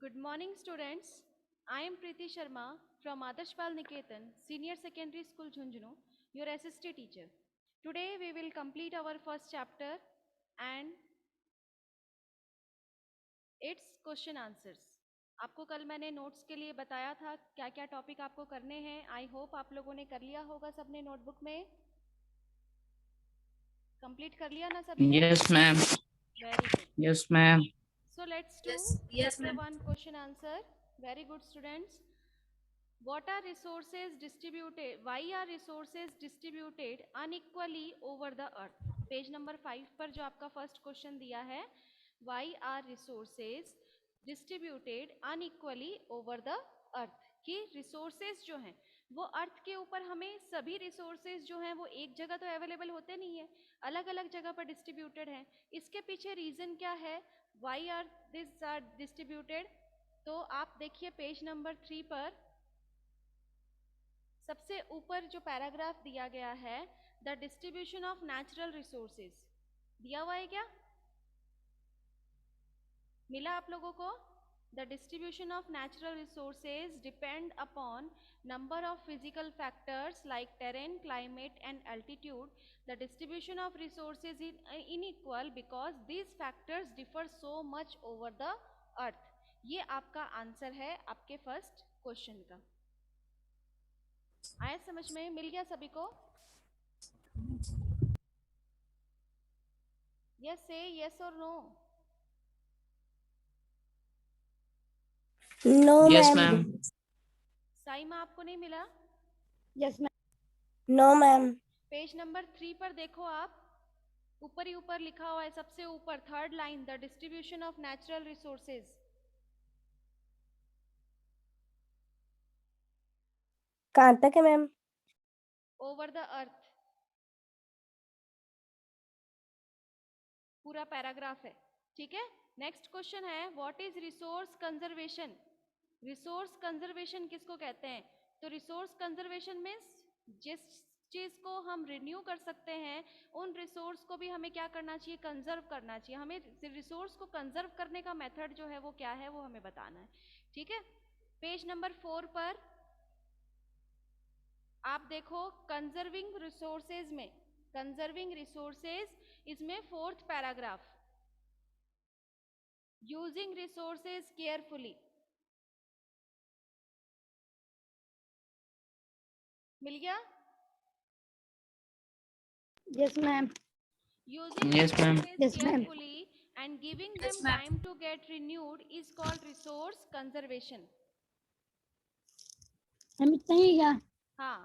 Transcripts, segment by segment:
Good morning, students. I am Preeti Sharma from Adarshpal Niketan, Senior Secondary School, Jhunjhunu, your SST teacher. Today, we will complete our first chapter and its question answers. आपको कल मैंने notes के लिए बताया था क्या क्या topic आपको करने हैं. आई होप आप लोगों ने कर लिया होगा सबने नोटबुक में. कंप्लीट कर लिया ना सभी ने? Yes, ma'am. Very good. Yes, ma'am. So let's do Yes, chapter ma'am. 1 question answer. Very good, students. What are resources distributed? Why are resources distributed unequally over the earth? Page number 5 पर जो आपका first question दिया है, why are resources distributed unequally over the earth? कि resources जो हैं वो अर्थ के ऊपर, हमें सभी रिसोर्सेज जो हैं वो एक जगह तो अवेलेबल होते नहीं है, अलग अलग जगह पर डिस्ट्रीब्यूटेड हैं. इसके पीछे रीजन क्या है? Why are this are distributed? तो आप देखिए पेज नंबर 3 पर सबसे ऊपर जो पैराग्राफ दिया गया है, the distribution of natural resources दिया हुआ है क्या? मिला आप लोगों को? The distribution of natural resources depend upon number of physical factors like terrain, climate and altitude. The distribution of resources is unequal because these factors differ so much over the earth. ये आपका answer है आपके first question का. आया समझ में? मिल गया सभी को? यस से यस और no? No, Yes, ma'am. ma'am. Saima आपको नहीं मिला? Yes, ma'am. No, ma'am. Page number 3 पर देखो आप, ऊपर ही ऊपर लिखा हुआ है सबसे ऊपर, third line, the distribution of natural resources. कहाँ तक है मैम? ओवर द अर्थ, पूरा पैराग्राफ है. ठीक है. नेक्स्ट क्वेश्चन है, what is resource conservation? Resource conservation किसको कहते हैं? तो रिसोर्स कंजर्वेशन मीन्स जिस चीज को हम रिन्यू कर सकते हैं उन रिसोर्स को भी हमें क्या करना चाहिए? कंजर्व करना चाहिए. हमें रिसोर्स को कंजर्व करने का मेथड जो है वो क्या है वो हमें बताना है. ठीक है. पेज नंबर 4 पर आप देखो, कंजर्विंग रिसोर्सेज में, कंजर्विंग रिसोर्सेज इसमें fourth paragraph, using resources carefully. मिल गया? Yes, ma'am. Using Yes, ma'am. resources Yes, ma'am. carefully and giving them time to get renewed is called resource conservation. Ma'am इतना ही क्या? हाँ,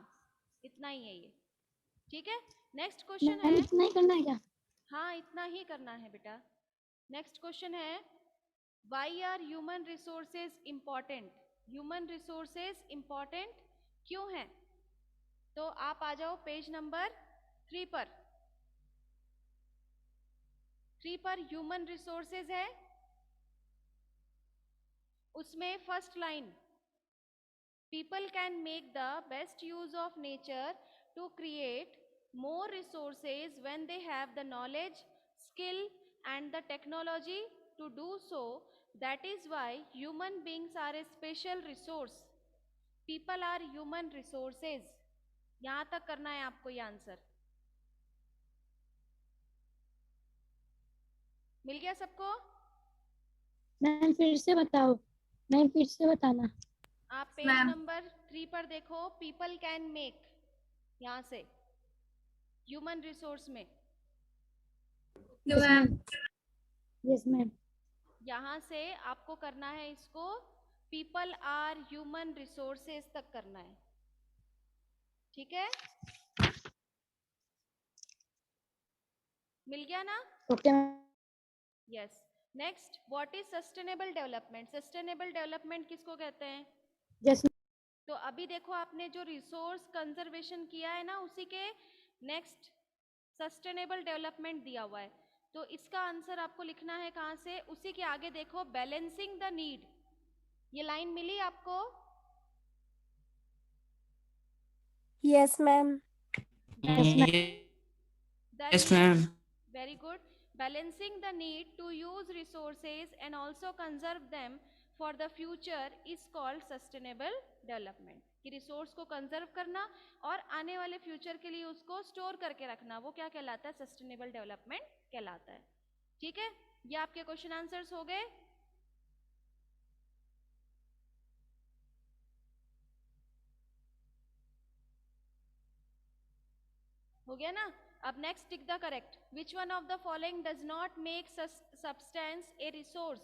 इतना ही है ये. ठीक है. नेक्स्ट क्वेश्चन मैम है, इतना ही करना है क्या? हाँ इतना ही करना है बेटा. नेक्स्ट क्वेश्चन है, why are human resources important? Human resources important क्यों है? तो आप आ जाओ पेज नंबर 3 पर. 3 पर ह्यूमन रिसोर्सेज है, उसमें first line, people can make the best use of nature to create more resources when they have the knowledge, skill and the technology to do so. That is why human beings are a special resource. People are human resources. यहाँ तक करना है आपको ये answer. मिल गया सबको? Ma'am फिर से बताओ. मैम फिर से बताना. आप पेज नंबर 3 पर देखो, पीपल कैन मेक, यहाँ से ह्यूमन रिसोर्स में. Yes, ma'am. Yes, ma'am. यहाँ से आपको करना है इसको पीपल आर ह्यूमन रिसोर्सेज तक करना है. ठीक है. मिल गया ना? Okay. Yes. Next, what is sustainable development? Sustainable development किसको कहते हैं? Yes. तो अभी देखो आपने जो रिसोर्स कंजर्वेशन किया है ना, उसी के नेक्स्ट सस्टेनेबल डेवलपमेंट दिया हुआ है. तो इसका आंसर आपको लिखना है कहाँ से? उसी के आगे देखो, बैलेंसिंग द नीड. ये लाइन मिली आपको? Yes, ma'am. Yes, ma'am. Yes, ma'am. Very good. Balancing the need to use resources and also conserve them for the future is called sustainable development, कि रिसोर्स को कंजर्व करना और आने वाले future के लिए उसको स्टोर करके रखना, वो क्या कहलाता है? सस्टेनेबल डेवलपमेंट कहलाता है। ठीक है, ये आपके क्वेश्चन आंसर्स हो गए। हो गया ना? अब next tick the correct. Which one of the following does not make substance a resource?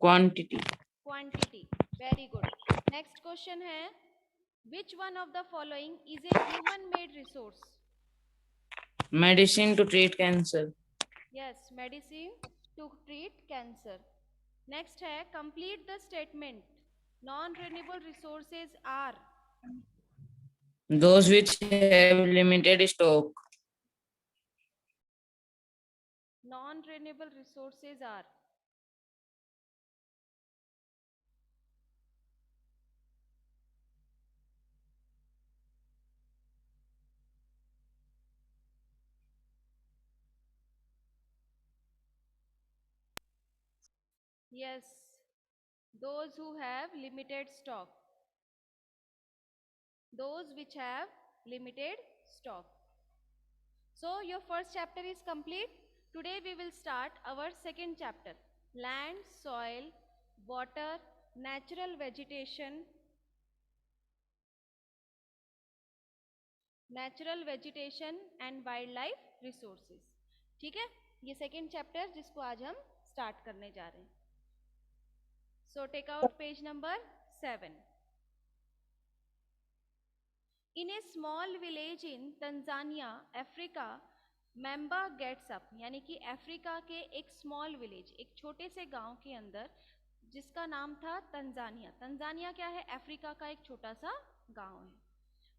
Quantity. Quantity, very good. Next question है, which one of the following is a human made resource? Medicine to treat cancer. Yes, medicine to treat cancer. Next है, complete the statement. Non renewable resources are? Those which have limited stock. Non renewable resources are? Yes, those who have limited stock. Those which have limited stock. So your first chapter is complete. Today we will start our second chapter. Land, soil, water, natural vegetation, and wildlife resources. ठीक है, ये second chapter जिसको आज हम start करने जा रहे हैं। So take out page number 7. In a small village in Tanzania, Africa, Memba gets up, यानी कि अफ्रीका के एक स्मॉल विलेज, एक छोटे से गांव के अंदर, जिसका नाम था तंजानिया। तंजानिया क्या है? अफ्रीका का एक छोटा सा गांव है।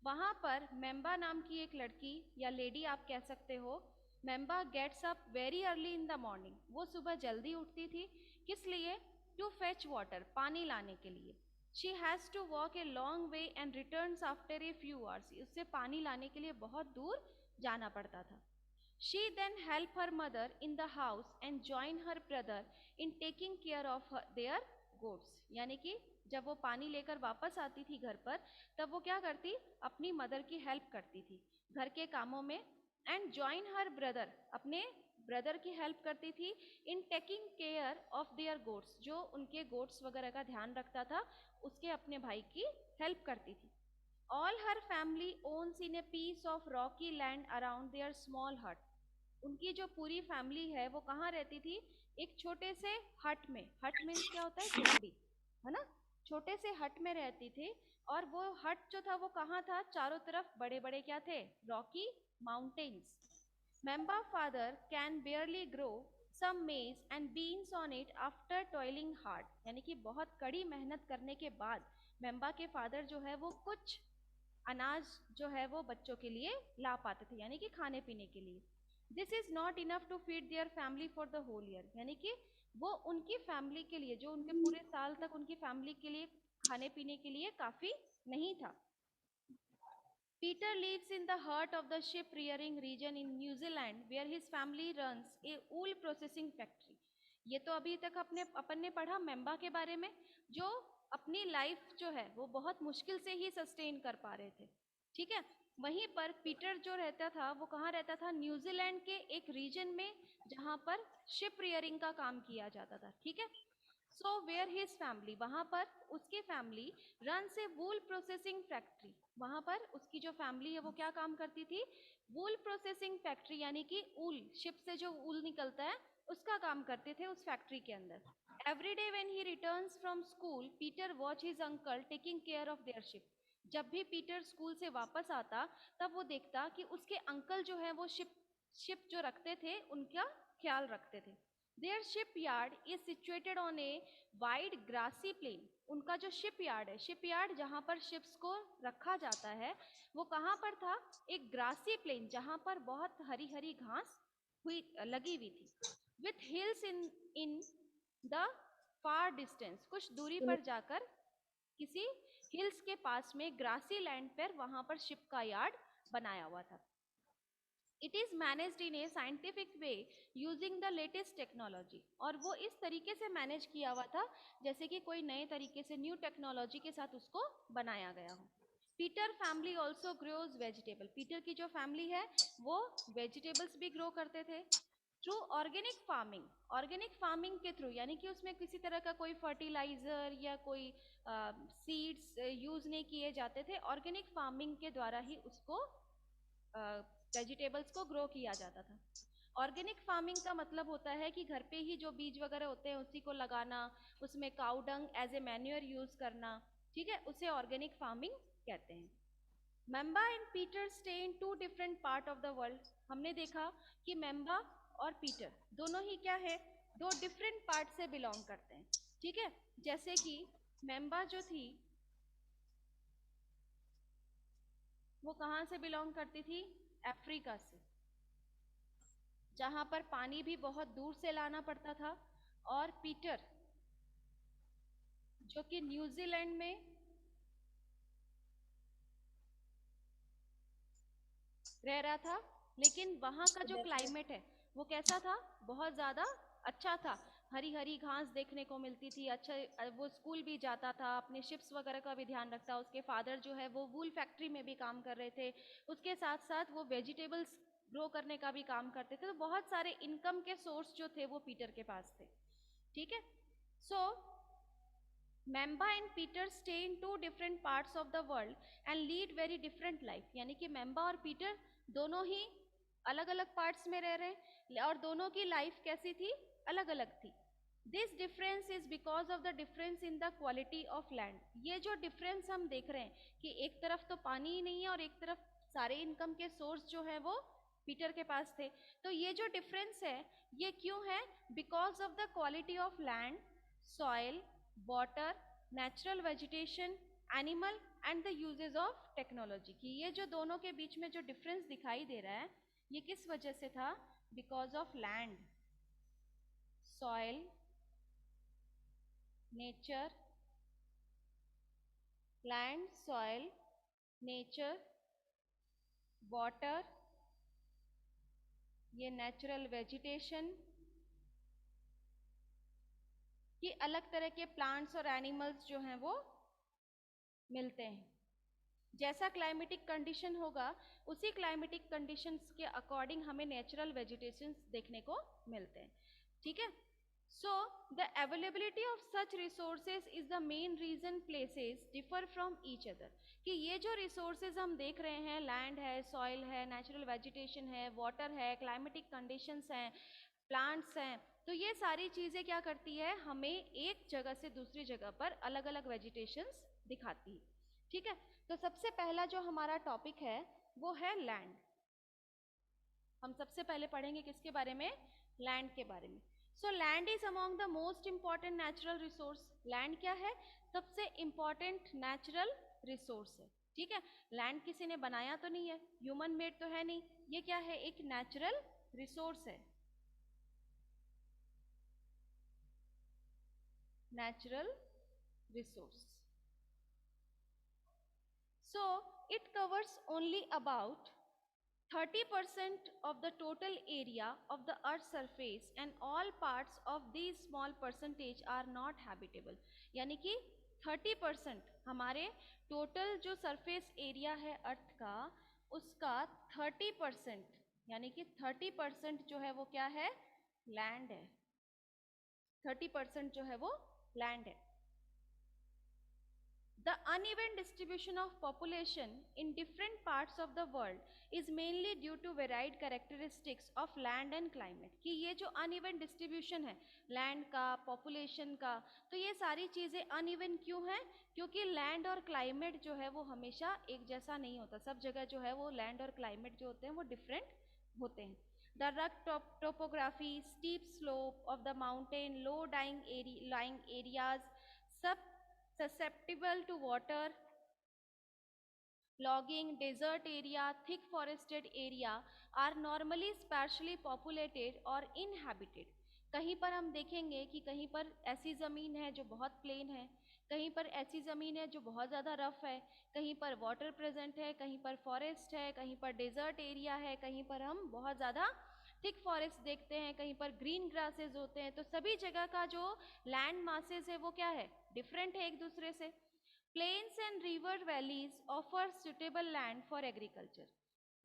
वहां पर मेम्बा नाम की एक लड़की या लेडी आप कह सकते हो, Memba gets up very early in the morning. वो सुबह जल्दी उठती थी, किस लिए? टू फेच वाटर, पानी लाने के लिए। She has to walk a long way and returns after a few hours. उससे पानी लाने के लिए बहुत दूर जाना पड़ता था। She then help her mother in the house and join her brother in taking care of their goats. यानी कि जब वो पानी लेकर वापस आती थी घर पर, तब वो क्या करती? अपनी मदर की हेल्प करती थी घर के कामों में। एंड जॉइन हर ब्रदर, अपने ब्रदर की हेल्प करती थी in taking care of their goats, जो उनके गोट्स वगैरह का ध्यान रखता था, उसके अपने भाई की हेल्प करती थी। All her family owns in a piece of rocky land around their small hut. उनकी जो पूरी फैमिली है वो कहाँ रहती थी? एक छोटे से हट में। हट मीन्स क्या होता है? झोपड़ी, है ना? छोटे से हट में रहती थी। और वो हट जो था वो कहाँ था? चारों तरफ बड़े बड़े क्या थे? Rocky Mountains. Memba father can barely grow some maize and beans on it after toiling hard, यानी कि बहुत कड़ी मेहनत करने के बाद मेम्बा के फादर जो है वो कुछ अनाज जो है वो बच्चों के लिए ला पाते थे, यानी कि खाने पीने के लिए। This is not enough to feed their family for the whole year, यानी कि वो उनकी फैमिली के लिए, जो उनके पूरे साल तक उनकी फैमिली के लिए खाने पीने के लिए काफी नहीं था। Peter lives in the heart of the sheep rearing region in New Zealand where his family runs a wool processing factory. ये तो अभी तक अपन ने पढ़ा मेम्बा के बारे में, जो अपनी लाइफ जो है वो बहुत मुश्किल से ही सस्टेन कर पा रहे थे। ठीक है, वहीं पर पीटर जो रहता था वो कहाँ रहता था? न्यूजीलैंड के एक रीजन में जहाँ पर शिप रियरिंग का काम किया जाता था। ठीक है, सो वेयर हिज फैमिली, वहां पर उसकी फैमिली रन ए वूल प्रोसेसिंग फैक्ट्री। वहां पर उसकी जो फैमिली है वो क्या काम करती थी? वूल प्रोसेसिंग फैक्ट्री, यानी कि ऊल, शिप से जो ऊल निकलता है उसका काम करते थे उस फैक्ट्री के अंदर। Every day when he returns from school, Peter watch his uncle taking care of their ship. जब भी पीटर स्कूल से वापस आता, तब वो देखता कि उसके अंकल जो है वो शिप जो रखते थे उनका ख्याल रखते थे। Their ship yard is situated on a wide grassy plain. उनका जो शिप यार्ड है, शिप यार्ड जहाँ पर शिप्स को रखा जाता है, वो कहाँ पर था? एक ग्रासी प्लेन, जहाँ पर बहुत हरी हरी घास हुई लगी हुई थी। With hills in the far distance, कुछ दूरी पर जाकर किसी हिल्स के पास में ग्रासी लैंड पर वहां पर शिप का यार्ड बनाया हुआ था। It is managed in A scientific way using the latest technology, और वो इस तरीके से मैनेज किया हुआ था जैसे कि कोई नए तरीके से न्यू टेक्नोलॉजी के साथ उसको बनाया गया हो। Peter family also grows vegetable, Peter की जो फैमिली है वो वेजिटेबल्स भी ग्रो करते थे through organic farming, organic farming के थ्रू, यानी कि उसमें किसी तरह का कोई फर्टिलाइजर या कोई सीड्स यूज नहीं किए जाते थे, ऑर्गेनिक फार्मिंग के द्वारा ही उसको वेजिटेबल्स को ग्रो किया जाता था। ऑर्गेनिक फार्मिंग का मतलब होता है कि घर पे ही जो बीज वगैरह होते हैं उसी को लगाना, उसमें cow dung as a manure use करना, ठीक है, उसे ऑर्गेनिक फार्मिंग कहते हैं। Memba and Peter stay in two different part of the world, हमने देखा कि मेम्बा और पीटर दोनों ही क्या है, दो डिफरेंट पार्ट से बिलोंग करते हैं, ठीक है। जैसे कि मेम्बा जो थी वो कहाँ से बिलोंग करती थी, अफ्रीका से, जहां पर पानी भी बहुत दूर से लाना पड़ता था, और पीटर जो कि न्यूजीलैंड में रह रहा था, लेकिन वहां का जो क्लाइमेट है वो कैसा था, बहुत ज्यादा अच्छा था, हरी हरी घास देखने को मिलती थी, अच्छा वो स्कूल भी जाता था, अपने शिप्स वगैरह का भी ध्यान रखता, उसके फादर जो है वो वूल फैक्ट्री में भी काम कर रहे थे, उसके साथ साथ वो वेजिटेबल्स ग्रो करने का भी काम करते थे, तो बहुत सारे इनकम के सोर्स जो थे वो पीटर के पास थे, ठीक है। So Memba and Peter stay in two different parts of the world and lead very different life, यानी कि मेम्बा और पीटर दोनों ही अलग अलग पार्ट्स में रह रहे हैं और दोनों की लाइफ कैसी थी, अलग अलग थी। This difference is because of the difference in the quality of land, ये जो डिफरेंस हम देख रहे हैं कि एक तरफ तो पानी ही नहीं है और एक तरफ सारे इनकम के सोर्स जो है वो पीटर के पास थे, तो ये जो डिफरेंस है ये क्यों है, because of the quality of land, soil, water, natural vegetation, animal and the uses of technology, की ये जो दोनों के बीच में जो डिफरेंस दिखाई दे रहा है ये किस वजह से था, because of land, soil, nature, land, soil, nature, water, ये नेचुरल वेजिटेशन, कि अलग तरह के प्लांट्स और एनिमल्स जो हैं वो मिलते हैं, जैसा क्लाइमेटिक कंडीशन होगा उसी क्लाइमेटिक कंडीशंस के अकॉर्डिंग हमें नेचुरल वेजिटेशंस देखने को मिलते हैं, ठीक है। So the availability of such resources is the main reason places differ from each other, कि ये जो रिसोर्सेज हम देख रहे हैं, लैंड है, सॉइल है, नेचुरल वेजिटेशन है, वाटर है, क्लाइमेटिक कंडीशंस हैं, प्लांट्स हैं, तो ये सारी चीज़ें क्या करती है, हमें एक जगह से दूसरी जगह पर अलग अलग वेजिटेशंस दिखाती है, ठीक है। तो सबसे पहला जो हमारा टॉपिक है वो है लैंड, हम सबसे पहले पढ़ेंगे किसके बारे में, लैंड के बारे में। So land is among the most important natural resource, land क्या है, सबसे इंपॉर्टेंट नेचुरल रिसोर्स है, ठीक है। लैंड किसी ने बनाया तो नहीं है, ह्यूमन मेड तो है नहीं, ये क्या है, एक नेचुरल रिसोर्स है, natural resource. So it covers only about 30% of the total area of the earth's surface and all parts of these small percentage are not habitable, यानी कि 30% हमारे टोटल जो सरफेस एरिया है अर्थ का उसका 30%, यानी कि 30% जो है वो क्या है, लैंड है, 30% जो है वो लैंड है। The uneven distribution of population in different parts of the world is mainly due to varied characteristics of land and climate, कि ये जो uneven distribution है land का, population का, तो ये सारी चीज़ें uneven क्यों है, क्योंकि land और climate जो है वो हमेशा एक जैसा नहीं होता, सब जगह जो है वो land और climate जो होते हैं वो different होते हैं। The rugged topography, steep slope of the mountain, low lying areas, सब susceptible to water, logging, desert area, thick forested area are normally sparsely populated or inhabited। कहीं पर हम देखेंगे कि कहीं पर ऐसी ज़मीन है जो बहुत प्लेन है, कहीं पर ऐसी ज़मीन है जो बहुत ज़्यादा रफ है, कहीं पर वाटर प्रेजेंट है, कहीं पर फॉरेस्ट है, कहीं पर डेजर्ट एरिया है, कहीं पर हम बहुत ज़्यादा थिक फॉरेस्ट देखते हैं, कहीं पर ग्रीन ग्रासेस होते हैं। तो सभी जगह का जो लैंड मासेस है वो क्या है, डिफरेंट है एक दूसरे से। Plains and river valleys offer suitable land for agriculture.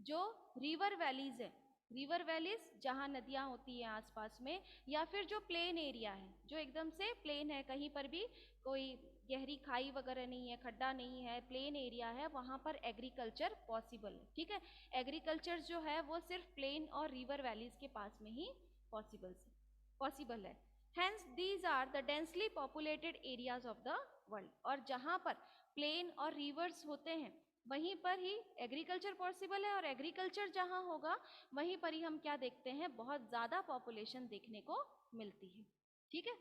जो रिवर वैलीज है, रिवर वैलीज जहाँ नदियाँ होती हैं आसपास में, या फिर जो प्लेन एरिया है जो एकदम से प्लेन है, कहीं पर भी कोई गहरी खाई वगैरह नहीं है, खड्डा नहीं है, प्लेन एरिया है, वहाँ पर एग्रीकल्चर पॉसिबल है। ठीक है, एग्रीकल्चर जो है वो सिर्फ प्लेन और रिवर वैलीज के पास में ही पॉसिबल है। Hence these are the densely populated areas of the world. और जहाँ पर प्लेन और रिवर्स होते हैं वहीं पर ही एग्रीकल्चर पॉसिबल है, और एग्रीकल्चर जहाँ होगा वहीं पर ही हम क्या देखते हैं, बहुत ज़्यादा पॉपुलेशन देखने को मिलती है। ठीक है,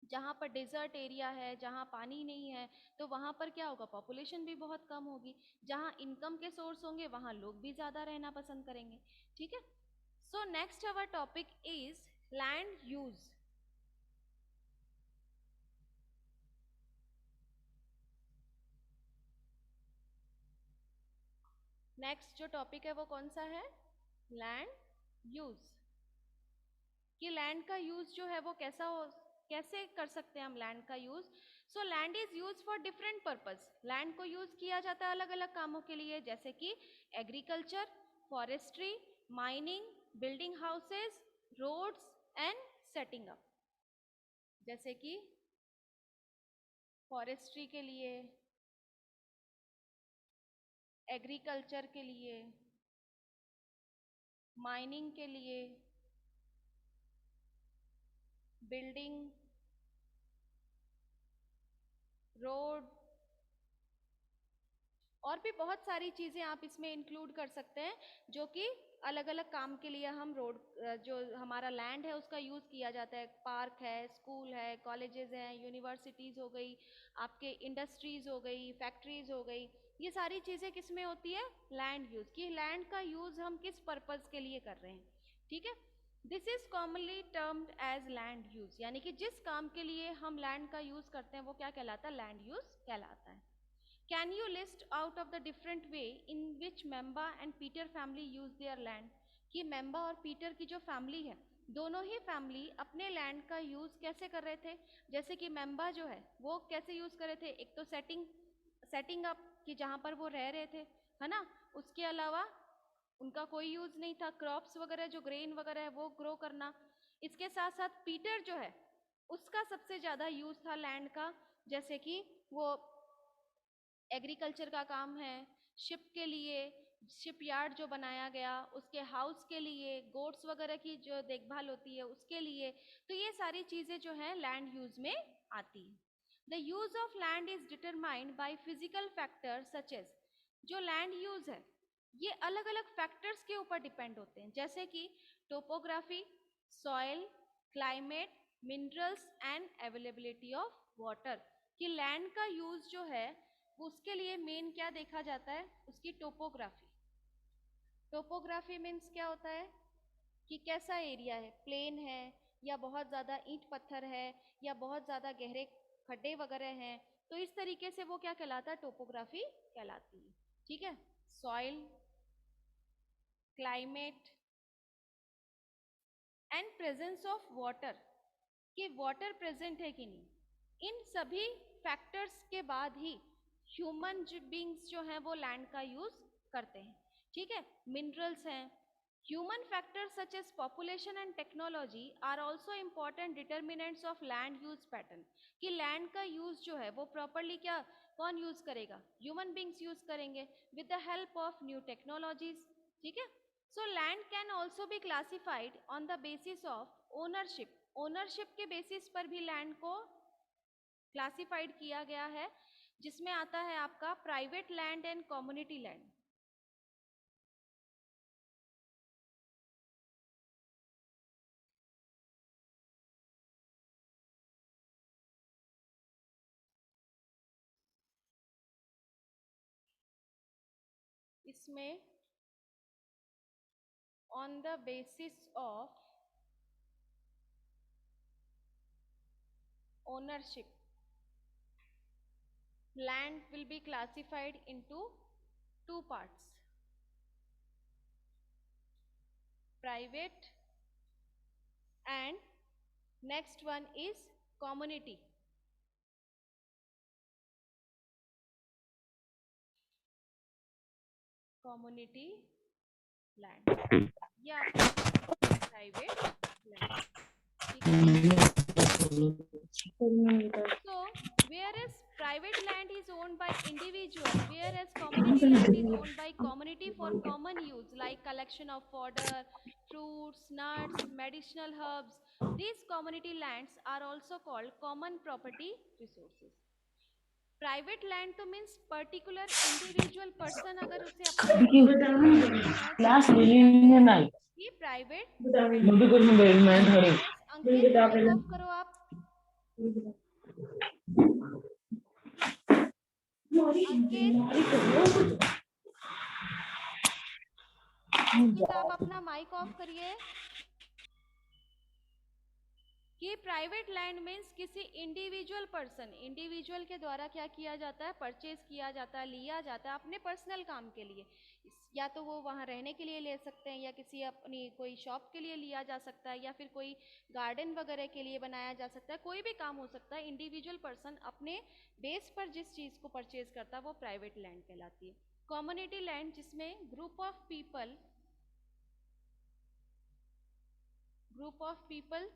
जहाँ पर डेजर्ट एरिया है, जहाँ पानी नहीं है, तो वहाँ पर क्या होगा, पॉपुलेशन भी बहुत कम होगी। जहाँ इनकम के सोर्स होंगे वहाँ लोग भी ज़्यादा रहना पसंद करेंगे। ठीक है, so next our topic is land use. Next जो टॉपिक है वो कौन सा है, लैंड यूज। कि लैंड का यूज जो है वो कैसे कर सकते हैं हम लैंड का use. So land is use for different purpose. Land को यूज किया जाता है अलग अलग कामों के लिए, जैसे कि agriculture, forestry, mining, building houses, roads and setting up. जैसे कि फॉरेस्ट्री के लिए, एग्रीकल्चर के लिए, माइनिंग के लिए, बिल्डिंग, रोड, और भी बहुत सारी चीज़ें आप इसमें इंक्लूड कर सकते हैं, जो कि अलग अलग काम के लिए हम रोड, जो हमारा लैंड है उसका यूज़ किया जाता है। पार्क है, स्कूल है, कॉलेजेस हैं, यूनिवर्सिटीज़ हो गई, आपके इंडस्ट्रीज़ हो गई, फैक्ट्रीज़ हो गई, ये सारी चीज़ें किस में होती है, लैंड यूज़। कि लैंड का यूज़ हम किस पर्पज़ के लिए कर रहे हैं। ठीक है, this is commonly termed as land use, यानी कि जिस काम के लिए हम लैंड का यूज़ करते हैं वो क्या कहलाता है, लैंड यूज़ कहलाता है। Can you list out of the different way in which Memba and Peter family use their land? कि मेम्बा और पीटर की जो फैमिली है, दोनों ही फैमिली अपने लैंड का यूज़ कैसे कर रहे थे। जैसे कि मेम्बा जो है वो कैसे यूज़ कर रहे थे, एक तो सेटिंग अप कि जहाँ पर वो रह रहे थे, है ना। उसके अलावा उनका कोई यूज़ नहीं था, क्रॉप्स वगैरह जो ग्रेन वगैरह है वो ग्रो करना। इसके साथ साथ पीटर जो है उसका सबसे ज़्यादा यूज़ था लैंड का, जैसे कि वो एग्रीकल्चर का काम है, शिप के लिए शिप यार्ड जो बनाया गया, उसके हाउस के लिए, गोट्स वगैरह की जो देखभाल होती है उसके लिए। तो ये सारी चीज़ें जो हैं लैंड यूज में आती है। The use of land is determined by physical factors such as. जो लैंड यूज है ये अलग अलग फैक्टर्स के ऊपर डिपेंड होते हैं, जैसे कि topography, soil, climate, minerals and availability of water. कि लैंड का यूज जो है उसके लिए मेन क्या देखा जाता है, उसकी टोपोग्राफी। टोपोग्राफी मीन्स क्या होता है कि कैसा एरिया है, प्लेन है या बहुत ज़्यादा ईंट पत्थर है या बहुत ज़्यादा गहरे खड्डे वगैरह हैं। तो इस तरीके से वो क्या कहलाता है, टोपोग्राफी कहलाती है। ठीक है, soil, climate and presence of water, कि वाटर प्रेजेंट है कि नहीं। इन सभी फैक्टर्स के बाद ही ह्यूमन बींग्स जो हैं वो लैंड का यूज करते हैं। ठीक है, मिनरल्स हैं। Human factors such as population and technology are also important determinants of land use pattern. कि लैंड का यूज जो है वो प्रॉपरली क्या कौन यूज करेगा, ह्यूमन बींग्स यूज करेंगे with the help of new technologies. ठीक है, so land can also be classified on the basis of ownership. Ownership के बेसिस पर भी लैंड को क्लासिफाइड किया गया है, जिसमें आता है आपका private land and community land. इसमें on the basis of ownership land will be classified into two parts, private and next one is community. Community land, ये आपका प्राइवेट लैंड, ठीक है. So whereas private land is owned by individual, whereas community land is owned by community for common use like collection of fodder, fruits, nuts, medicinal herbs. These community lands are also called common property resources. Private land तो means particular individual person अगर उसे class लेने नहीं ये private. मुझे कुछ basement है अंकित mic off करो आप. अंकित आप अपना माइक ऑफ करिए. कि प्राइवेट लैंड मीन्स किसी इंडिविजुअल पर्सन, इंडिविजुअल के द्वारा क्या किया जाता है, परचेज किया जाता है, लिया जाता है अपने पर्सनल काम के लिए. या तो वो वहाँ रहने के लिए ले सकते हैं, या किसी अपनी कोई शॉप के लिए लिया जा सकता है, या फिर कोई गार्डन वगैरह के लिए बनाया जा सकता है. कोई भी काम हो सकता है. इंडिविजुअल पर्सन अपने बेस पर जिस चीज़ को परचेज करता है वो प्राइवेट लैंड कहलाती है. कम्युनिटी लैंड जिसमें ग्रुप ऑफ पीपल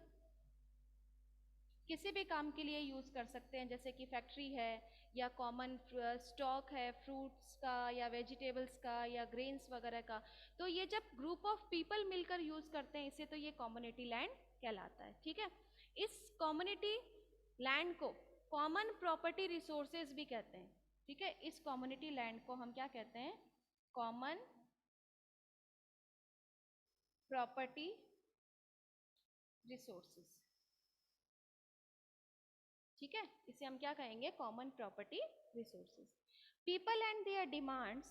किसी भी काम के लिए यूज़ कर सकते हैं, जैसे कि फैक्ट्री है या कॉमन स्टॉक है फ्रूट्स का या वेजिटेबल्स का या ग्रेन्स वगैरह का. तो ये जब ग्रुप ऑफ पीपल मिलकर यूज़ करते हैं इसे, तो ये कम्युनिटी लैंड कहलाता है. ठीक है. इस कम्युनिटी लैंड को कॉमन प्रॉपर्टी रिसोर्सेज भी कहते हैं. ठीक है. इस कम्युनिटी लैंड को हम क्या कहते हैं, कॉमन प्रॉपर्टी रिसोर्सेज. ठीक है. इसे हम क्या कहेंगे, common property resources. People and their demands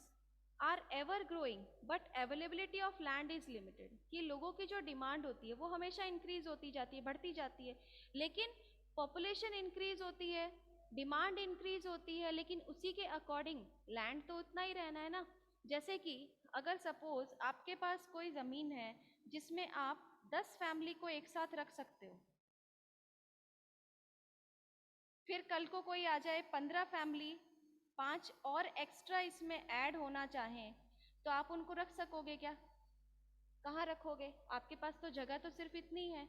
are ever growing but availability of land is limited. कि लोगों की जो डिमांड होती है वो हमेशा इंक्रीज होती जाती है, बढ़ती जाती है, लेकिन पॉपुलेशन इंक्रीज होती है, डिमांड इंक्रीज होती है, लेकिन उसी के अकॉर्डिंग लैंड तो उतना ही रहना है ना. जैसे कि अगर सपोज आपके पास कोई ज़मीन है जिसमें आप 10 फैमिली को एक साथ रख सकते हो, फिर कल को कोई आ जाए 15 फैमिली, 5 और एक्स्ट्रा इसमें ऐड होना चाहें, तो आप उनको रख सकोगे क्या? कहाँ रखोगे? आपके पास तो जगह तो सिर्फ इतनी है.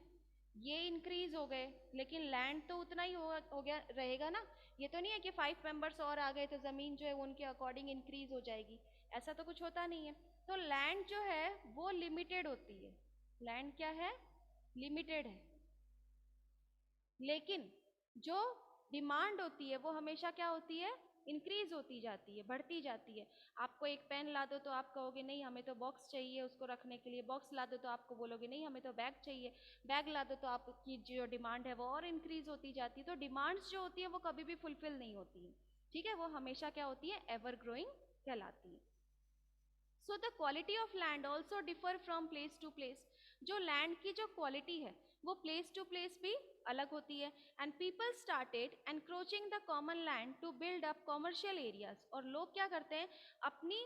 ये इंक्रीज हो गए लेकिन लैंड तो उतना ही हो गया रहेगा ना. ये तो नहीं है कि 5 मेंबर्स और आ गए तो ज़मीन जो है उनके अकॉर्डिंग इंक्रीज हो जाएगी. ऐसा तो कुछ होता नहीं है. तो लैंड जो है वो लिमिटेड होती है. लैंड क्या है, लिमिटेड है. लेकिन जो डिमांड होती है वो हमेशा क्या होती है, इंक्रीज होती जाती है, बढ़ती जाती है. आपको एक पेन ला दो तो आप कहोगे नहीं हमें तो बॉक्स चाहिए उसको रखने के लिए, बॉक्स ला दो तो आपको बोलोगे नहीं हमें तो बैग चाहिए, बैग ला दो तो आपकी जो डिमांड है वो और इंक्रीज होती जाती है. तो डिमांड्स जो होती है वो कभी भी फुलफिल नहीं होती है. ठीक है. वो हमेशा क्या होती है, एवर ग्रोइंग कहलाती है. So the quality of land also differ from place to place. जो लैंड की जो क्वालिटी है वो प्लेस टू प्लेस भी अलग होती है. And people started encroaching the common land to build up commercial areas. और लोग क्या करते हैं, अपनी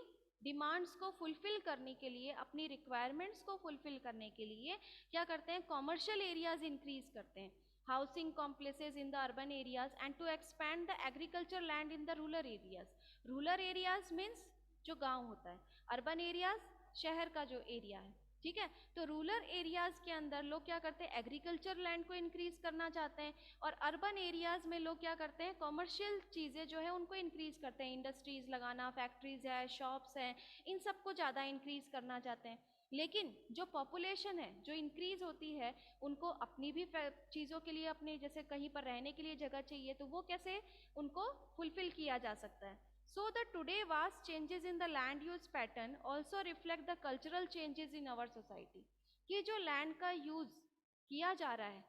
डिमांड्स को फुलफिल करने के लिए, अपनी रिक्वायरमेंट्स को फुलफिल करने के लिए क्या करते हैं, कॉमर्शियल एरियाज इंक्रीज करते हैं, housing complexes in the urban areas and to expand the agriculture land in the rural areas. Rural areas means जो गांव होता है, अर्बन एरियाज शहर का जो एरिया है. ठीक है. तो रूरल एरियाज के अंदर लोग क्या करते हैं, एग्रीकल्चर लैंड को इंक्रीज करना चाहते हैं, और अर्बन एरियाज में लोग क्या करते हैं, कॉमर्शियल चीज़ें जो है उनको इंक्रीज करते हैं, इंडस्ट्रीज लगाना, फैक्ट्रीज है, शॉप्स हैं, इन सबको ज़्यादा इंक्रीज करना चाहते हैं. लेकिन जो पॉपुलेशन है जो इंक्रीज होती है, उनको अपनी भी चीज़ों के लिए, अपने जैसे कहीं पर रहने के लिए जगह चाहिए, तो वो कैसे उनको फुलफिल किया जा सकता है. So the today vast changes in the land use pattern also reflect the cultural changes in our society. कि जो लैंड का यूज किया जा रहा है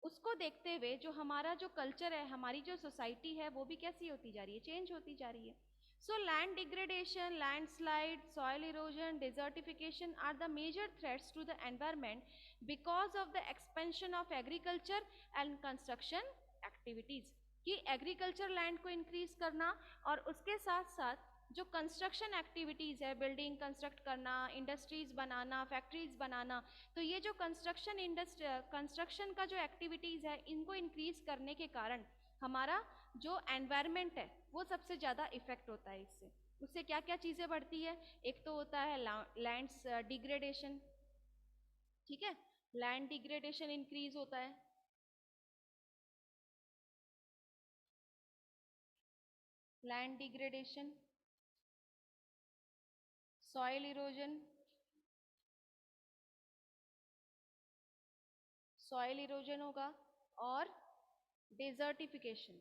उसको देखते हुए जो हमारा जो कल्चर है, हमारी जो सोसाइटी है वो भी कैसी होती जा रही है, चेंज होती जा रही है. So land degradation, landslide, soil erosion, desertification are the major threats to the environment because of the expansion of agriculture and construction activities. कि एग्रीकल्चर लैंड को इंक्रीज करना और उसके साथ साथ जो कंस्ट्रक्शन एक्टिविटीज़ है, बिल्डिंग कंस्ट्रक्ट करना, इंडस्ट्रीज बनाना, फैक्ट्रीज बनाना, तो ये जो कंस्ट्रक्शन का जो एक्टिविटीज़ है इनको इंक्रीज करने के कारण हमारा जो एनवायरनमेंट है वो सबसे ज़्यादा इफेक्ट होता है। इससे उससे क्या क्या चीज़ें बढ़ती है, एक तो होता है लैंड्स डिग्रेडेशन, ठीक है, लैंड डिग्रेडेशन इंक्रीज होता है, land degradation, soil erosion, soil erosion होगा, और डेजर्टिफिकेशन,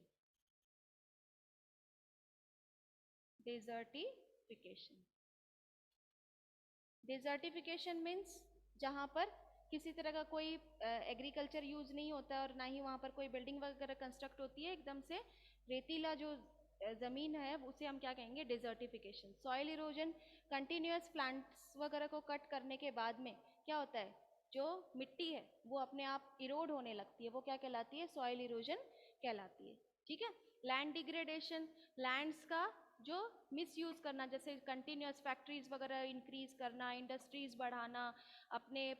डेजर्टिफिकेशन, डेजर्टिफिकेशन मीन्स जहाँ पर किसी तरह का कोई एग्रीकल्चर यूज नहीं होता है और ना ही वहाँ पर कोई बिल्डिंग वगैरह कंस्ट्रक्ट होती है, एकदम से रेतीला जो ज़मीन है उसे हम क्या कहेंगे, desertification. Soil erosion, continuous plants वगैरह को कट करने के बाद में क्या होता है, जो मिट्टी है वो अपने आप इरोड होने लगती है, वो क्या कहलाती है, सॉइल इरोजन कहलाती है, ठीक है। लैंड डिग्रेडेशन, लैंड्स का जो मिसयूज करना, जैसे कंटिन्यूअस फैक्ट्रीज वगैरह इंक्रीज करना, इंडस्ट्रीज बढ़ाना, अपने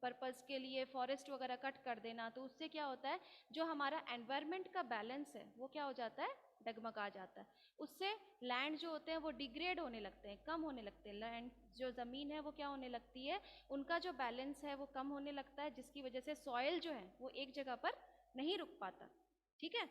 पर्पस के लिए फॉरेस्ट वगैरह कट कर देना, तो उससे क्या होता है, जो हमारा एनवायरनमेंट का बैलेंस है वो क्या हो जाता है, डगमगा जाता है। उससे लैंड जो होते हैं वो डिग्रेड होने लगते हैं, कम होने लगते हैं, लैंड जो ज़मीन है वो क्या होने लगती है, उनका जो बैलेंस है वो कम होने लगता है, जिसकी वजह से सॉइल जो है वो एक जगह पर नहीं रुक पाता, ठीक है।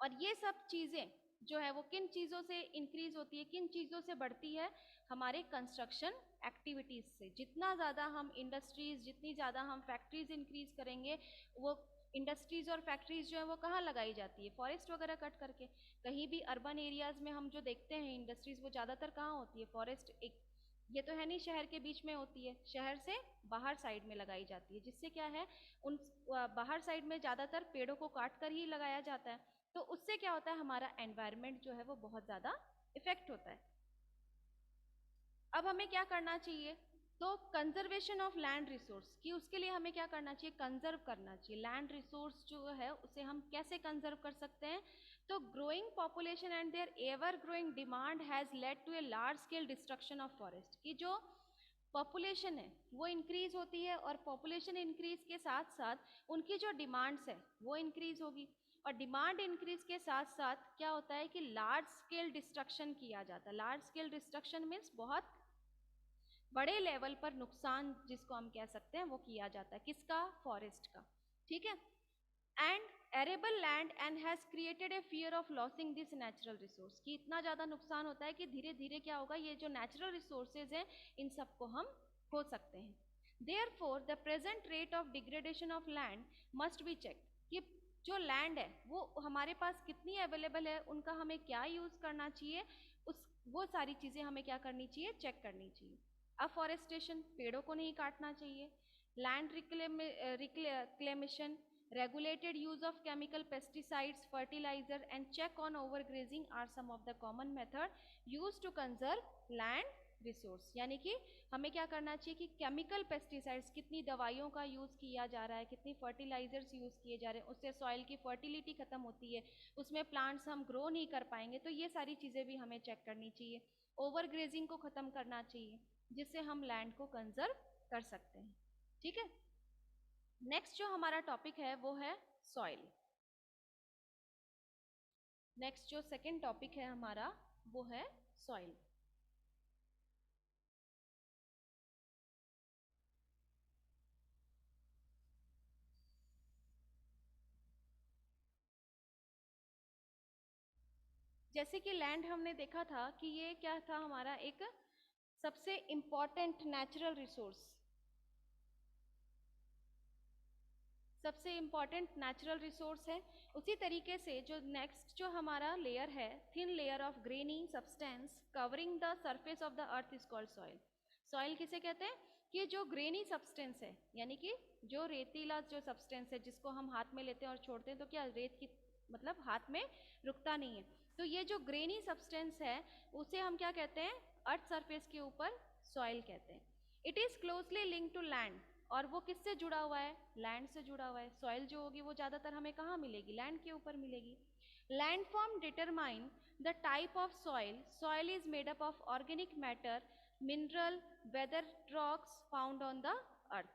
और ये सब चीज़ें जो है वो किन चीज़ों से इंक्रीज होती है, किन चीज़ों से बढ़ती है, हमारे कंस्ट्रक्शन एक्टिविटीज़ से। जितना ज़्यादा हम इंडस्ट्रीज़, जितनी ज़्यादा हम फैक्ट्रीज इंक्रीज करेंगे, वो इंडस्ट्रीज़ और फैक्ट्रीज जो है वो कहाँ लगाई जाती है, फॉरेस्ट वगैरह कट करके। कहीं भी अर्बन एरियाज़ में हम जो देखते हैं इंडस्ट्रीज़, वो ज़्यादातर कहाँ होती है, फॉरेस्ट, एक ये तो है नहीं शहर के बीच में होती है, शहर से बाहर साइड में लगाई जाती है, जिससे क्या है, उन बाहर साइड में ज़्यादातर पेड़ों को काट कर ही लगाया जाता है, तो उससे क्या होता है, हमारा एनवायरनमेंट जो है वो बहुत ज़्यादा इफेक्ट होता है। अब हमें क्या करना चाहिए, तो कंजर्वेशन ऑफ लैंड रिसोर्स, कि उसके लिए हमें क्या करना चाहिए, कंजर्व करना चाहिए लैंड रिसोर्स जो है उसे हम कैसे कंजर्व कर सकते हैं। तो growing population and their ever growing demand has led to a large scale destruction of forest, कि जो पॉपुलेशन है वो इंक्रीज होती है और पॉपुलेशन इंक्रीज के साथ साथ उनकी जो डिमांड्स है वो इंक्रीज होगी, और डिमांड इंक्रीज के साथ साथ क्या होता है कि लार्ज स्केल डिस्ट्रक्शन किया जाता है। लार्ज स्केल डिस्ट्रक्शन मीन्स बहुत बड़े लेवल पर नुकसान जिसको हम कह सकते हैं वो किया जाता है, किसका, फॉरेस्ट का, ठीक है। And arable land and has created a fear of losing this natural resource, कि इतना ज़्यादा नुकसान होता है कि धीरे धीरे क्या होगा, ये जो नेचुरल रिसोर्सेज हैं इन सबको हम खो सकते हैं। Therefore the present rate of degradation of land must be check, कि जो लैंड है वो हमारे पास कितनी अवेलेबल है, उनका हमें क्या यूज़ करना चाहिए, उस वो सारी चीज़ें हमें क्या करनी चाहिए, चेक करनी चाहिए। अफॉरेस्टेशन, पेड़ों को नहीं काटना चाहिए, land reclamation, regulated use of chemical pesticides, fertilizer and check on overgrazing are some of the common method used to conserve land resource। यानी कि हमें क्या करना चाहिए कि केमिकल पेस्टिसाइड्स, कितनी दवाइयों का यूज़ किया जा रहा है, कितनी फर्टिलाइजर्स यूज़ किए जा रहे हैं, उससे सॉइल की फर्टिलिटी खत्म होती है, उसमें प्लांट्स हम ग्रो नहीं कर पाएंगे, तो ये सारी चीज़ें भी हमें चेक करनी चाहिए। ओवर ग्रेजिंग को ख़त्म करना चाहिए, जिससे हम लैंड को कंजर्व कर सकते हैं, ठीक है। नेक्स्ट जो हमारा टॉपिक है वो है सॉइल। नेक्स्ट जो सेकंड टॉपिक है हमारा वो है सॉइल। जैसे कि लैंड हमने देखा था कि ये क्या था, हमारा एक सबसे इम्पॉर्टेंट नेचुरल रिसोर्स, सबसे इम्पॉर्टेंट नेचुरल रिसोर्स है। उसी तरीके से जो नेक्स्ट जो हमारा लेयर है, thin layer of granny substance covering the surface of the earth is called soil. Soil किसे कहते हैं, कि जो ग्रेनी सब्सटेंस है, यानी कि जो रेतीला जो सब्सटेंस है जिसको हम हाथ में लेते हैं और छोड़ते हैं, तो क्या रेत की मतलब हाथ में रुकता नहीं है, तो ये जो ग्रेनी सब्सटेंस है उसे हम क्या कहते हैं, अर्थ सरफेस के ऊपर सॉइल कहते हैं। It is closely linked to land, और वो किससे जुड़ा हुआ है? लैंड से जुड़ा हुआ है। सॉइल जो होगी वो ज़्यादातर हमें कहाँ मिलेगी? लैंड के ऊपर मिलेगी। Landform determine the type of soil. Soil is made up of organic matter, mineral, weather rocks found on the earth.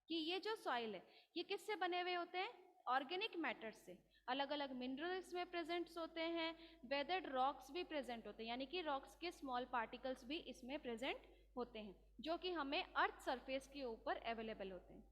कि ये जो सॉइल है ये किससे बने हुए होते हैं? ऑर्गेनिक मैटर से। अलग अलग मिनरल्स में प्रेजेंट्स होते हैं, वेदर्ड रॉक्स भी प्रेजेंट होते हैं, यानी कि रॉक्स के स्मॉल पार्टिकल्स भी इसमें प्रेजेंट होते हैं जो कि हमें अर्थ सरफेस के ऊपर अवेलेबल होते हैं।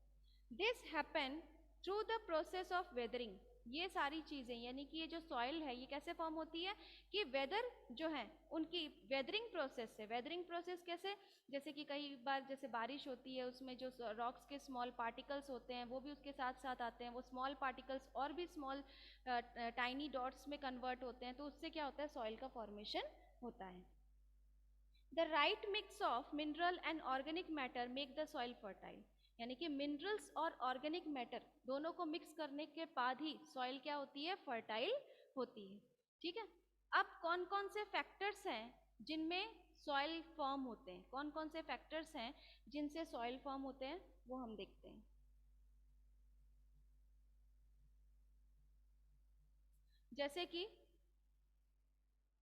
This happen through the process of weathering. ये सारी चीज़ें यानी कि ये जो सॉइल है ये कैसे फॉर्म होती है? कि वेदर जो है उनकी वेदरिंग प्रोसेस से। वेदरिंग प्रोसेस कैसे? जैसे कि कई बार जैसे बारिश होती है उसमें जो रॉक्स के स्मॉल पार्टिकल्स होते हैं वो भी उसके साथ साथ आते हैं, वो स्मॉल पार्टिकल्स और भी स्मॉल टाइनी डॉट्स में कन्वर्ट होते हैं, तो उससे क्या होता है? सॉइल का फॉर्मेशन होता है। The right mix of mineral and organic matter make the soil fertile. यानी कि मिनरल्स और ऑर्गेनिक मैटर दोनों को मिक्स करने के बाद ही सॉइल क्या होती है? फर्टाइल होती है। ठीक है, अब कौन कौन से फैक्टर्स हैं जिनमें सॉइल फॉर्म होते हैं? कौन कौन से फैक्टर्स हैं जिनसे सॉइल फॉर्म होते हैं वो हम देखते हैं। जैसे कि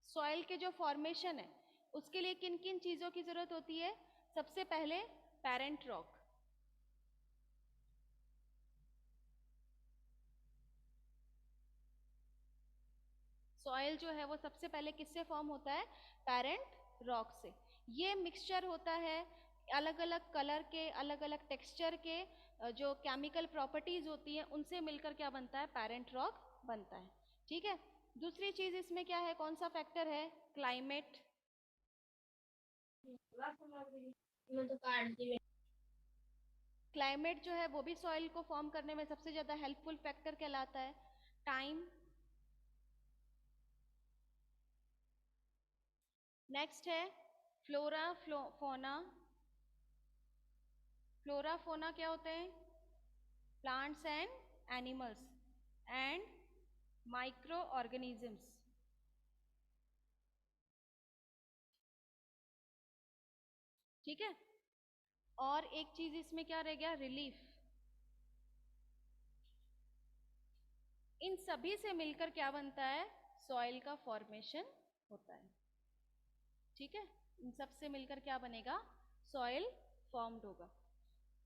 सॉइल के जो फॉर्मेशन है उसके लिए किन किन चीज़ों की ज़रूरत होती है? सबसे पहले पेरेंट रॉक। सॉइल जो है वो सबसे पहले किससे फॉर्म होता है? पेरेंट रॉक से। ये मिक्सचर होता है अलग अलग कलर के, अलग अलग टेक्सचर के, जो केमिकल प्रॉपर्टीज होती हैं उनसे मिलकर क्या बनता है? पेरेंट रॉक बनता है। ठीक है, दूसरी चीज इसमें क्या है? कौन सा फैक्टर है? क्लाइमेट। क्लाइमेट जो है वो भी सॉइल को फॉर्म करने में सबसे ज्यादा हेल्पफुल फैक्टर कहलाता है। टाइम। नेक्स्ट है फ्लोरा फोना। फ्लोरा फोना क्या होते हैं? Plants and animals and micro organisms. ठीक है, और एक चीज इसमें क्या रह गया? रिलीफ। इन सभी से मिलकर क्या बनता है? सॉइल का फॉर्मेशन होता है। ठीक है, इन सब से मिलकर क्या बनेगा? सॉइल फॉर्म्ड होगा।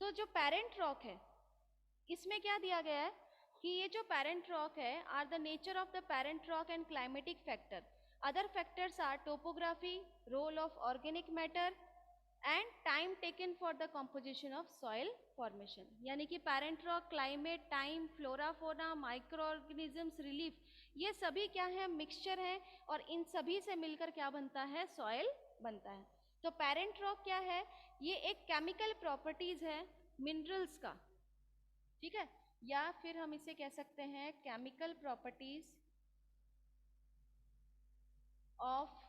तो जो पेरेंट रॉक है इसमें क्या दिया गया है कि ये जो पेरेंट रॉक है are the nature of the parent rock and climatic factor. Other factors are topography, role of organic matter and time taken for the composition of soil formation. यानी कि parent rock, climate, time, flora fauna, micro organisms, relief, ये सभी क्या है? Mixture है, और इन सभी से मिलकर क्या बनता है? सॉइल बनता है। तो पेरेंट रॉक क्या है? ये एक केमिकल प्रॉपर्टीज है मिनरल्स का। ठीक है, या फिर हम इसे कह सकते हैं chemical properties of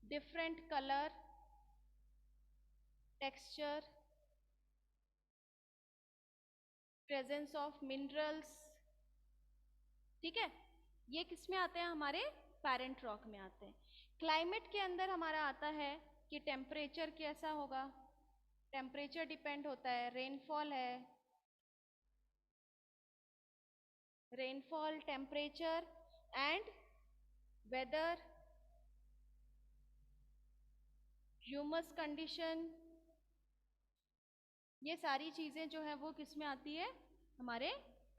different colour, texture, presence of minerals. ठीक है, ये किस में आते हैं? हमारे पेरेंट रॉक में आते हैं। क्लाइमेट के अंदर हमारा आता है कि टेम्परेचर कैसा होगा? टेम्परेचर डिपेंड होता है, रेनफॉल है, rainfall, temperature and weather, humus condition, ये सारी चीजें जो है वो किस में आती है? हमारे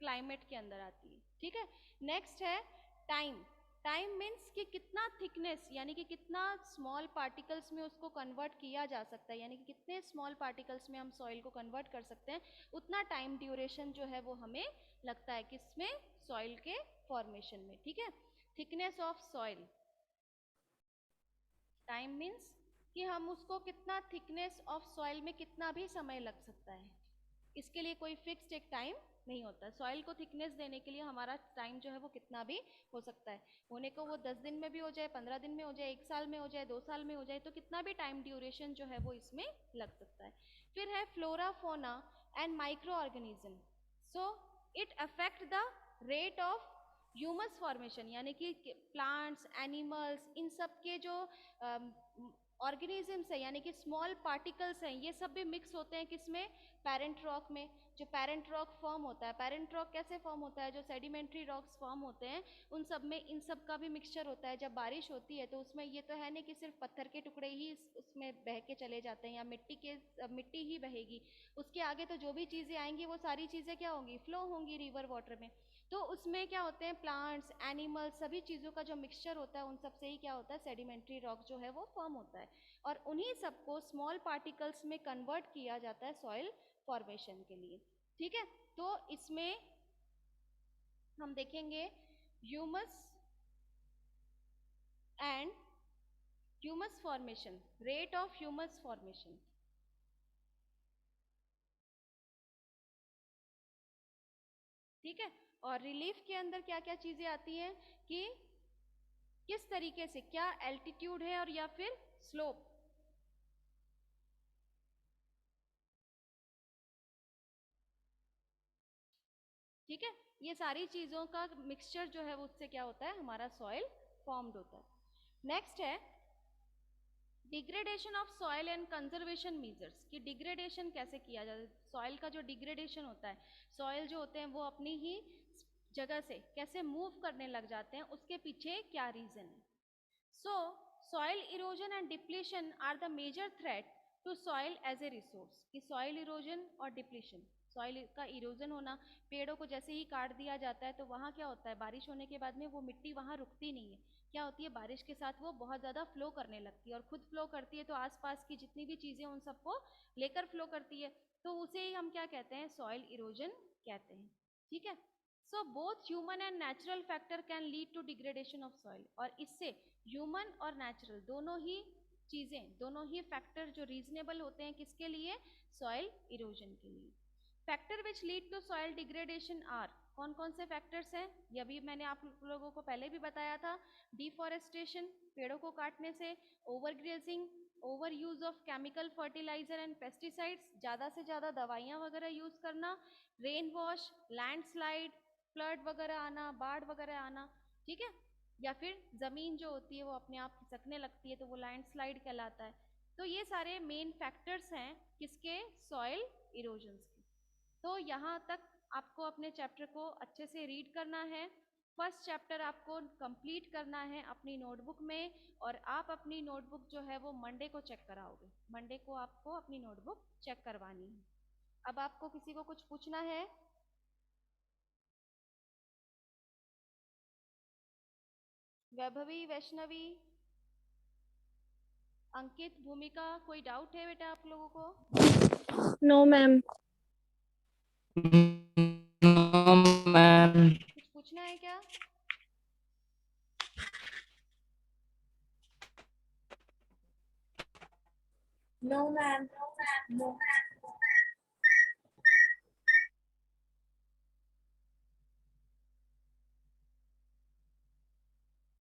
क्लाइमेट के अंदर आती है। ठीक है, नेक्स्ट है टाइम। टाइम मीन्स कि कितना थिकनेस, यानी कि कितना स्मॉल पार्टिकल्स में उसको कन्वर्ट किया जा सकता है, यानी कि कितने स्मॉल पार्टिकल्स में हम सॉइल को कन्वर्ट कर सकते हैं, उतना टाइम ड्यूरेशन जो है वो हमें लगता है किसमें? सॉइल के फॉर्मेशन में। ठीक है, thickness of soil. Time means कि हम उसको कितना, थिकनेस ऑफ सॉइल में कितना भी समय लग सकता है, इसके लिए कोई फिक्स्ड एक टाइम नहीं होता। सॉइल को थिकनेस देने के लिए हमारा टाइम जो है वो कितना भी हो सकता है, होने को वो 10 दिन में भी हो जाए, 15 दिन में हो जाए, 1 साल में हो जाए, 2 साल में हो जाए, तो कितना भी टाइम ड्यूरेशन जो है वो इसमें लग सकता है। फिर है flora fauna and micro organism. So it affect the rate of humus formation, यानी कि प्लांट्स, एनिमल्स, इन सब के जो ऑर्गेनिजम्स है यानी कि स्मॉल पार्टिकल्स हैं, ये सब भी मिक्स होते हैं किसमें? पेरेंट रॉक में जो पेरेंट रॉक फॉर्म होता है, पेरेंट रॉक कैसे फॉर्म होता है, जो सेडिमेंट्री रॉक्स फॉर्म होते हैं उन सब में इन सब का भी मिक्सचर होता है। जब बारिश होती है तो उसमें ये तो है नहीं कि सिर्फ पत्थर के टुकड़े ही उसमें बह के चले जाते हैं या मिट्टी ही बहेगी, उसके आगे तो जो भी चीज़ें आएंगी वो सारी चीज़ें क्या होंगी, फ्लो होंगी रिवर वाटर में। तो उसमें क्या होते हैं, प्लांट्स, एनिमल्स, सभी चीज़ों का जो मिक्सचर होता है उन सब से ही क्या होता है, सेडिमेंट्री रॉक जो है वो फॉर्म होता है। और उन्हीं सबको स्मॉल पार्टिकल्स में कन्वर्ट किया जाता है सॉइल फॉर्मेशन के लिए। ठीक है, तो इसमें हम देखेंगे humus and humus formation, rate of humus formation. ठीक है, और रिलीफ के अंदर क्या क्या चीजें आती हैं कि किस तरीके से, क्या एल्टीट्यूड है और या फिर स्लोप। ठीक है, ये सारी चीजों का मिक्सचर जो है वो उससे क्या होता है, हमारा सॉइल फॉर्म्ड होता है। नेक्स्ट है degradation of soil and conservation measures, कि डिग्रेडेशन कैसे किया जाता है, सॉइल का जो डिग्रेडेशन होता है, सॉइल जो होते हैं वो अपनी ही जगह से कैसे मूव करने लग जाते हैं, उसके पीछे क्या रीजन है। So soil erosion and depletion are the major threat to soil as a resource, कि सॉइल इरोजन और डिप्लीशन, सॉइल का इरोजन होना, पेड़ों को जैसे ही काट दिया जाता है तो वहाँ क्या होता है, बारिश होने के बाद में वो मिट्टी वहाँ रुकती नहीं है, क्या होती है, बारिश के साथ वो बहुत ज़्यादा फ्लो करने लगती है, और खुद फ्लो करती है तो आसपास की जितनी भी चीज़ें उन सबको लेकर फ्लो करती है, तो उसे ही हम क्या कहते हैं, सॉइल इरोजन कहते हैं। ठीक है, so both human and natural factor can lead to degradation of soil, और इससे ह्यूमन और नेचुरल दोनों ही चीज़ें, दोनों ही फैक्टर जो रीजनेबल होते हैं किसके लिए, सॉइल इरोजन के लिए। Factor which lead to soil degradation are, कौन कौन से फैक्टर्स हैं, ये अभी मैंने आप लोगों को पहले भी बताया था, डिफॉरेस्टेशन, पेड़ों को काटने से, overgrazing, over use of chemical fertiliser and pesticides, ज़्यादा से ज़्यादा दवाइयाँ वगैरह यूज़ करना, रेन वॉश, लैंडस्लाइड, फ्लड वगैरह आना, बाढ़ वगैरह आना। ठीक है, या फिर ज़मीन जो होती है वो अपने आप खिसकने लगती है तो वो लैंडस्लाइड कहलाता है। तो ये सारे मेन फैक्टर्स हैं किसके, सॉइल इरोजन्स के। तो यहाँ तक आपको अपने चैप्टर को अच्छे से रीड करना है। फर्स्ट चैप्टर आपको कंप्लीट करना है अपनी नोटबुक में, और आप अपनी नोटबुक जो है वो मंडे को चेक कराओगे, मंडे को आपको अपनी नोटबुक चेक करवानी है। अब आपको किसी को कुछ पूछना है? वैभवी, वैष्णवी, अंकित, भूमिका, कोई डाउट है बेटा आप लोगों को? No ma'am. No ma'am. कुछ पूछना है क्या? No ma'am. नो।